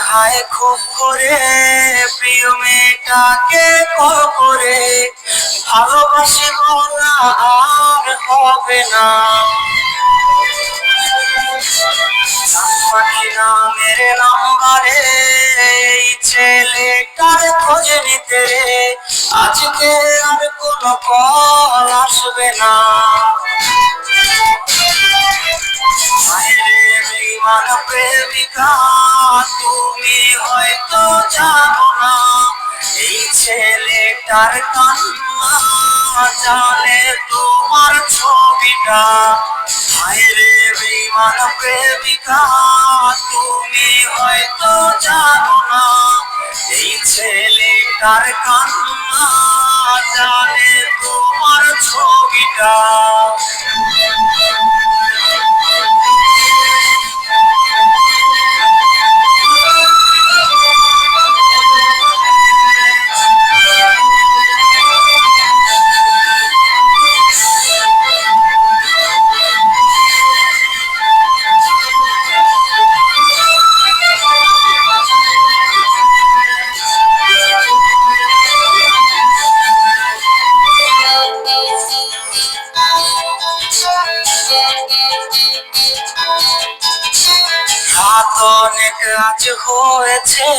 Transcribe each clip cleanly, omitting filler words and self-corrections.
হায় খুব করে প্রিয় মেয়েটাকে কল করে ভালোবাসি বলা আর হবে না। পাখি নামের নাম্বারে এই ছেলেটার খোঁজ নিতে আজকে আর কোনো কল আসবে না। বেঈমান প্রেমিকা তুমি হয়তো জানো না এই ছেলেটার কান্না জানে তোমার ছবিটা। হায়রে বেঈমান প্রেমিকা তুমি হয়তো জানো না এই ছেলেটার কান্না জানে তোমার ছবিটা। রাত অনেক আজ হয়েছে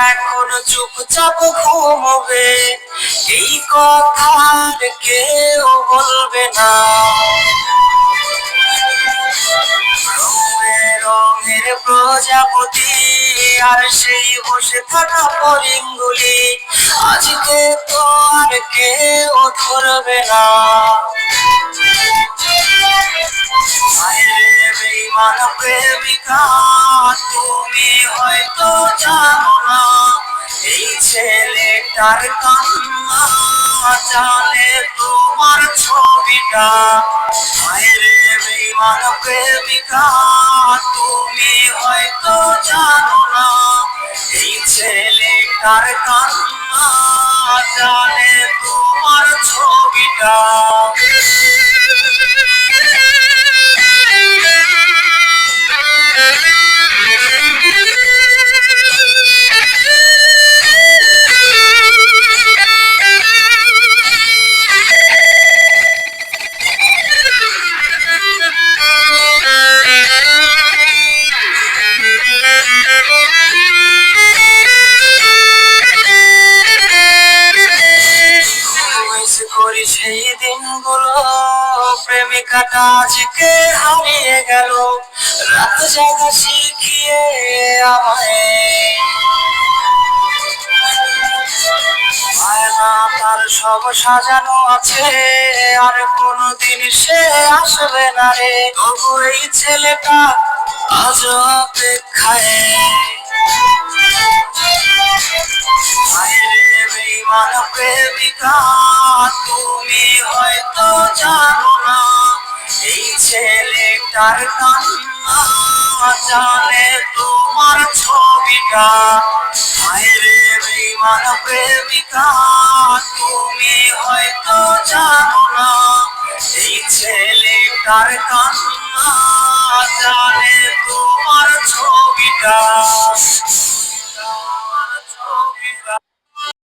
এখন চুপচাপ ঘুমোবে এই কথা আর কেউ বলবে না। রঙের প্রজাপতি আর সেই বসে থাকা ফড়িংগুলি আজকে তো আর কেউ ধরবে না। বেঈমান প্রেমিকা তুমি হয়তো জানো না এই ছেলেটার কান্না জানে তোমার ছবিটা। হায়রে বেঈমান প্রেমিকা তুমি হয়তো জানো না এই ছেলেটার কান্না জানে তোমার ছবিটা। করি সেই দিনগুলো প্রেমিকাটা আজকে হারিয়ে গেল রাত জাগা শিখিয়ে আমায়। আয়না তার সব সাজানো আছে আর কোনদিন সে আসবে না রে তবু এই ছেলেটা আজ অপেক্ষায়। বেঈমান প্রেমিকা তুমি হয়তো জানো না এই ছেলেটার কান্না জানে তোমার ছবিটা। হায়রে বেঈমান প্রেমিকা তুমি হয়তো জানো না এই ছেলেটার কান্না জানে তোমার ছবিটা।